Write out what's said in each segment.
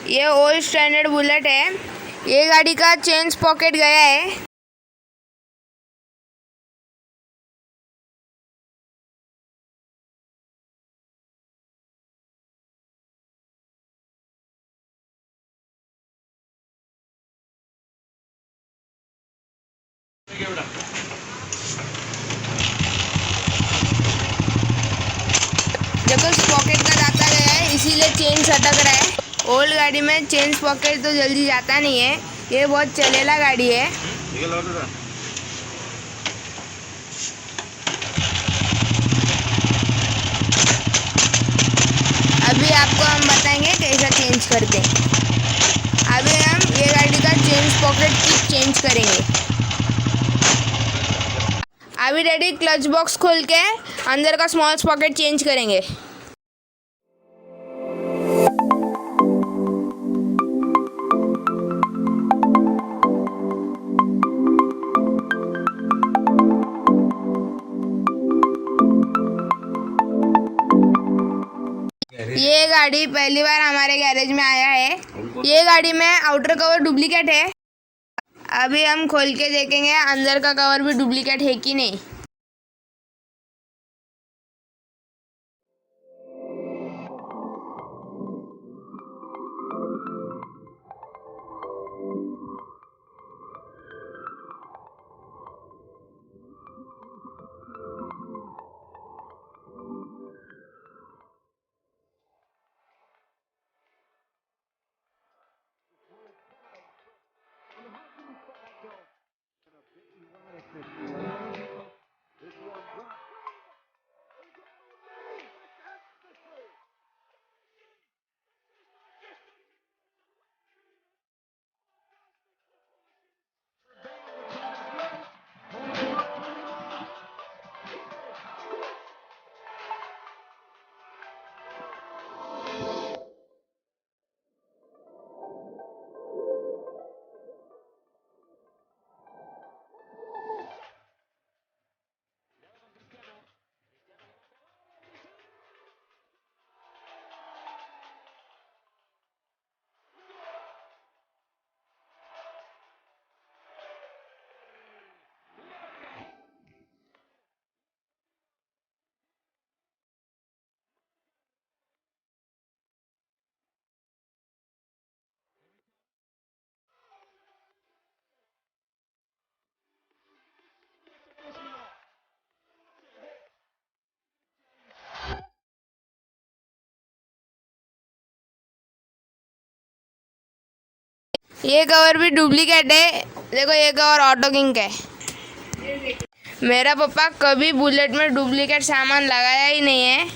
ये old standard bullet है। ये गाड़ी का चेन पॉकेट गया है। देखो पॉकेट का जाता गया है, इसीलिए चेन सटक रहा है। ओल्ड गाड़ी में चेन पॉकेट तो जल्दी जाता नहीं है। ये बहुत चलेला गाड़ी है। अभी आपको हम बताएंगे कैसा चेंज करते हैं। अभी हम ये गाड़ी का चेन पॉकेट की चेंज करेंगे। अभी रेडी, क्लच बॉक्स खोल के अंदर का स्मॉल पॉकेट चेंज करेंगे। ये गाड़ी पहली बार हमारे गैरेज में आया है। ये गाड़ी में आउटर कवर डुप्लीकेट है। अभी हम खोल के देखेंगे अंदर का कवर भी डुप्लीकेट है कि नहीं। ये कवर भी डुप्लीकेट है। देखो ये कवर ऑटो किंग है। मेरा पापा कभी बुलेट में डुप्लीकेट सामान लगाया ही नहीं है।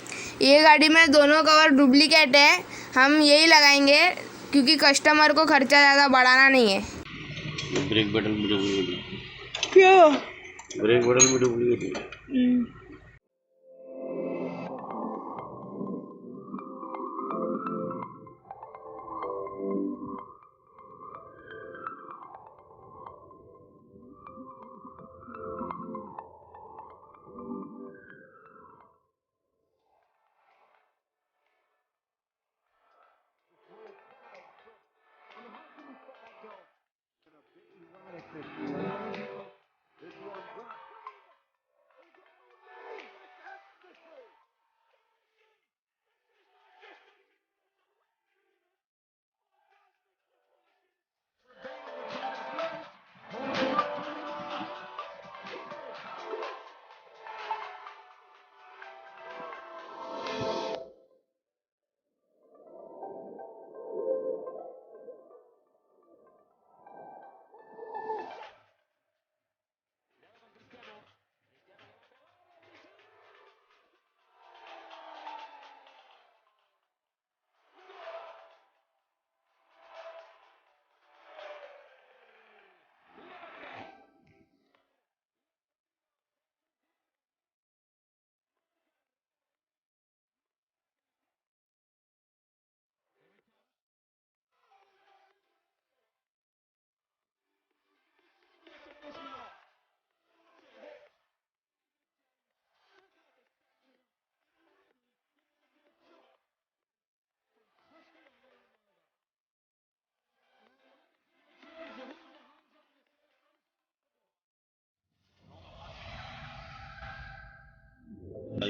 ये गाड़ी में दोनों कवर डुप्लीकेट है। हम यही लगाएंगे क्योंकि कस्टमर को खर्चा ज़्यादा बढ़ाना नहीं है। ब्रेक बटन भी डुप्लीकेट है। क्या? ब्रेक बटन भी डुप्लीकेट है।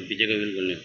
पीछे का व्हील खोलने।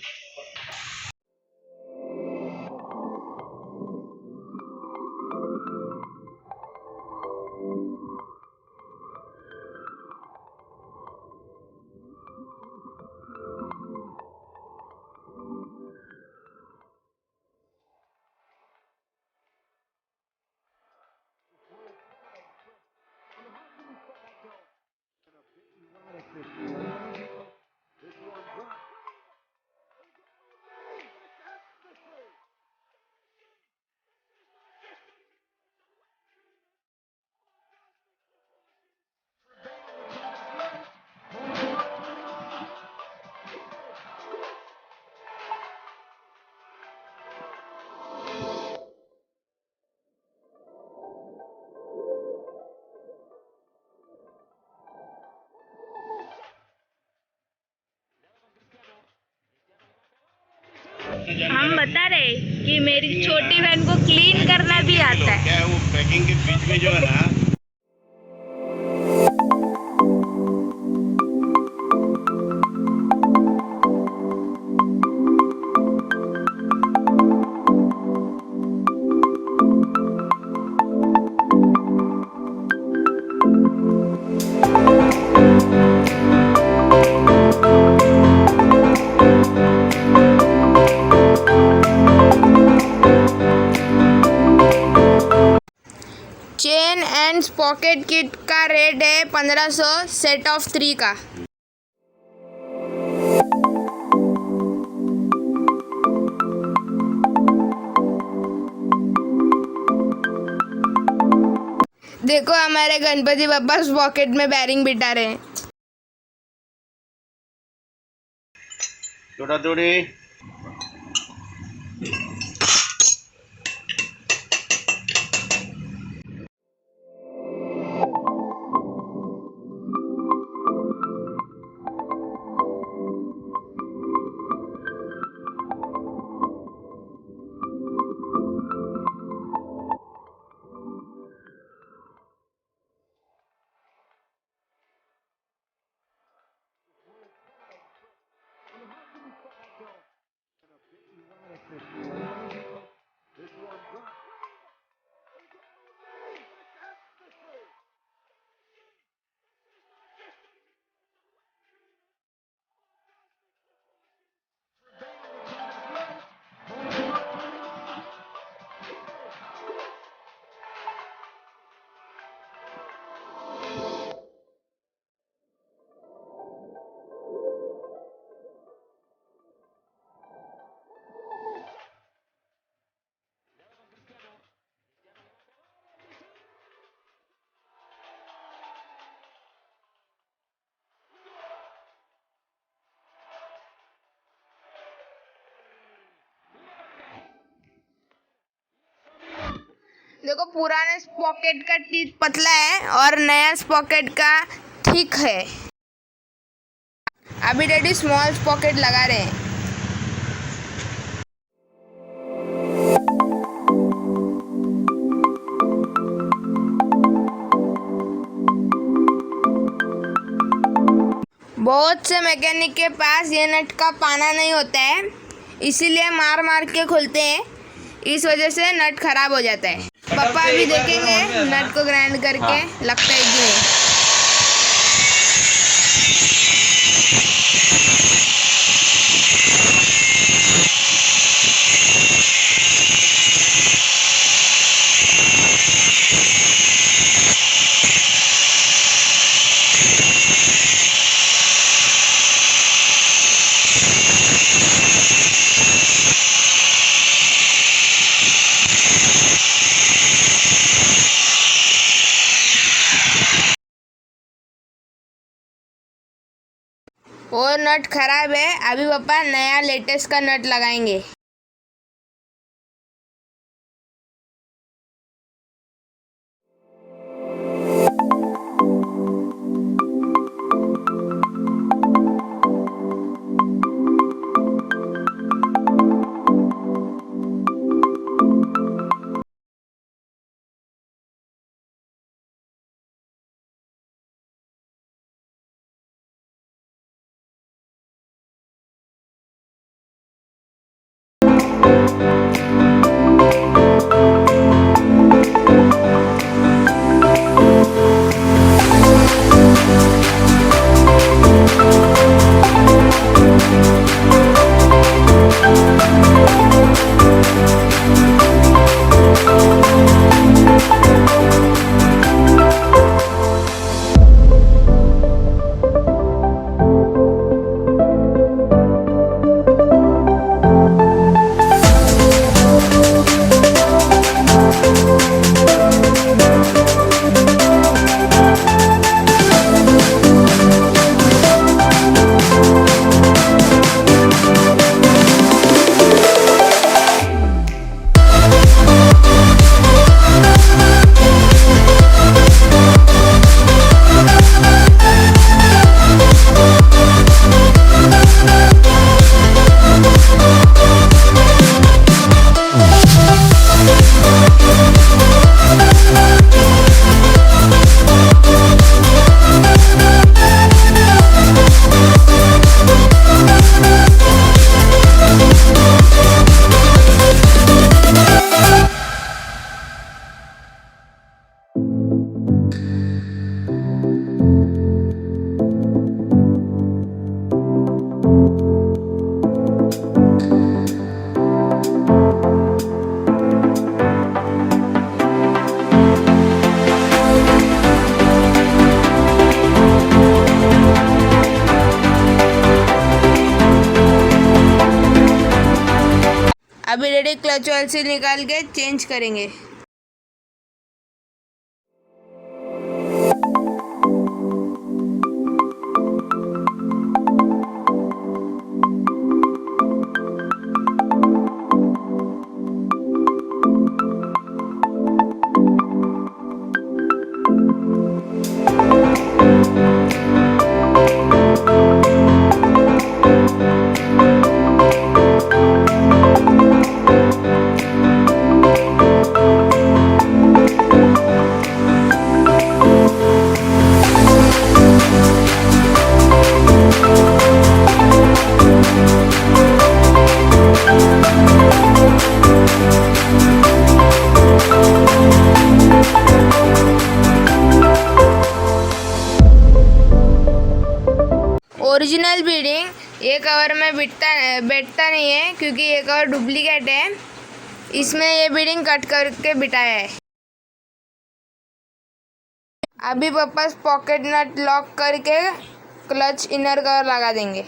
हम बता रहे कि मेरी छोटी बहन को क्लीन करना भी आता है। क्या है वो पैकिंग के बीच में जो है ना, चेन एंड पॉकेट किट का रेट है 1500 सेट ऑफ 3 का। देखो हमारे गणपति बप्पा पॉकेट में बैरिंग बिठा रहे हैं। थोड़ा थोड़ी देखो पुराने पॉकेट का टीथ पतला है और नया पॉकेट का थिक है। अभी डैडी स्मॉल पॉकेट लगा रहे हैं। बहुत से मैकेनिक के पास ये नट का पाना नहीं होता है, इसीलिए मार मार के खोलते हैं। इस वजह से नट खराब हो जाता है। पापा अभी देखेंगे नट को ग्राइंड करके लगता है कि नहीं। वो नट खराब है, अभी पापा नया लेटेस्ट का नट लगाएंगे। एक क्लच ऑयल से निकाल के चेंज करेंगे। ओरिजिनल बीडिंग ये कवर में बैठता नहीं है क्योंकि ये कवर डुप्लीकेट है। इसमें ये बीडिंग कट करके बिठाया है। अभी पापा पॉकेट नट लॉक करके क्लच इनर कवर लगा देंगे।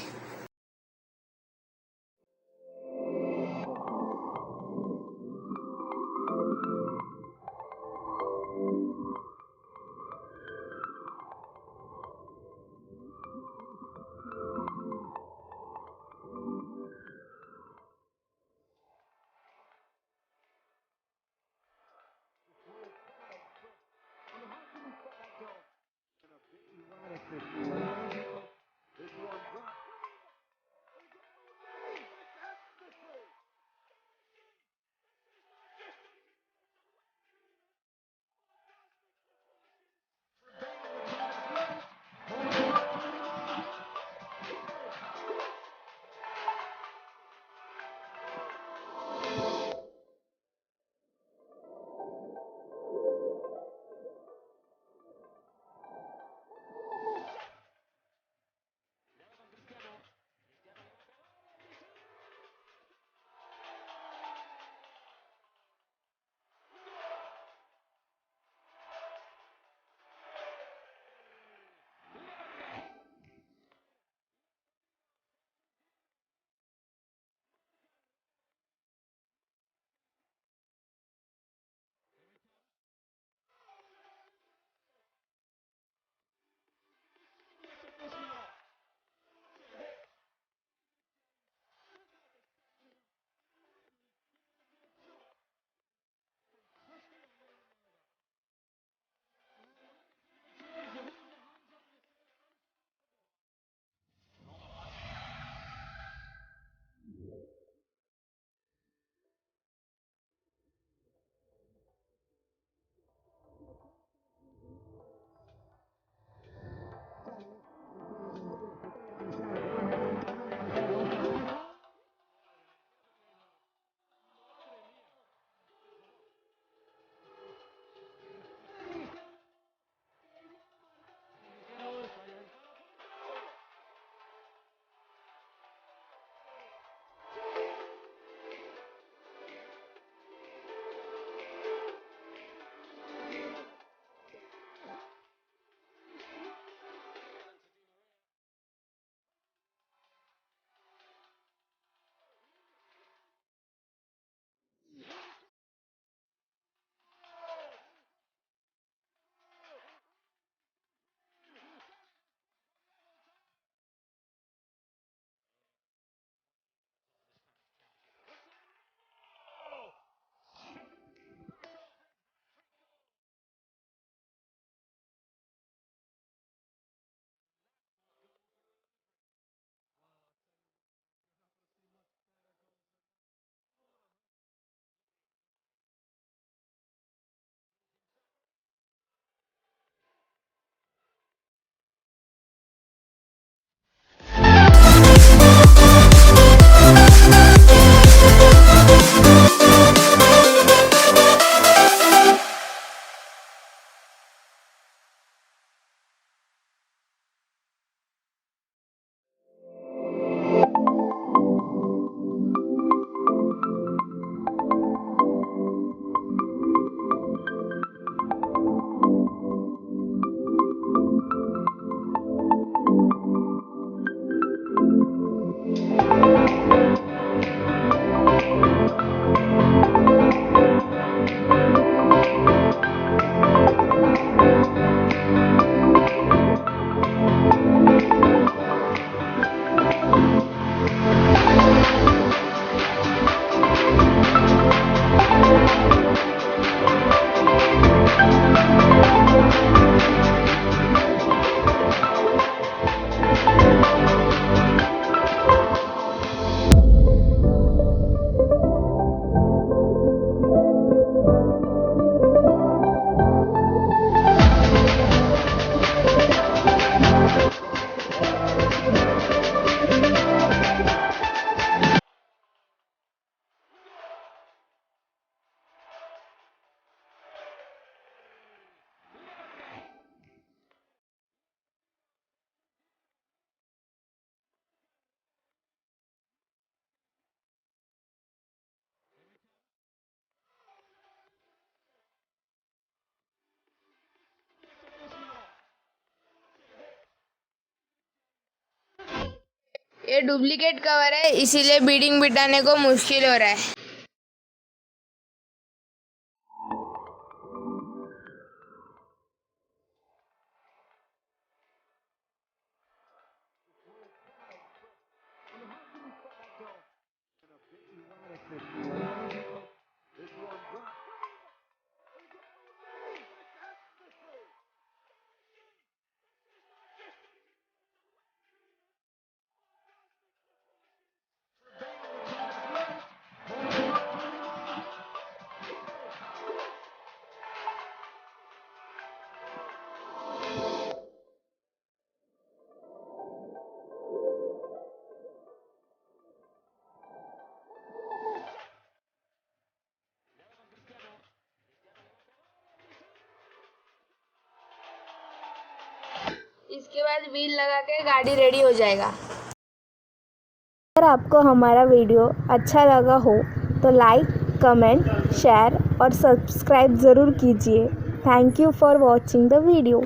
ये डुप्लीकेट कवर है, इसीलिए बीडिंग बिठाने को मुश्किल हो रहा है। इसके बाद व्हील लगा के गाड़ी रेडी हो जाएगा। अगर आपको हमारा वीडियो अच्छा लगा हो तो लाइक, कमेंट, शेयर और सब्सक्राइब ज़रूर कीजिए। Thank you for watching the video.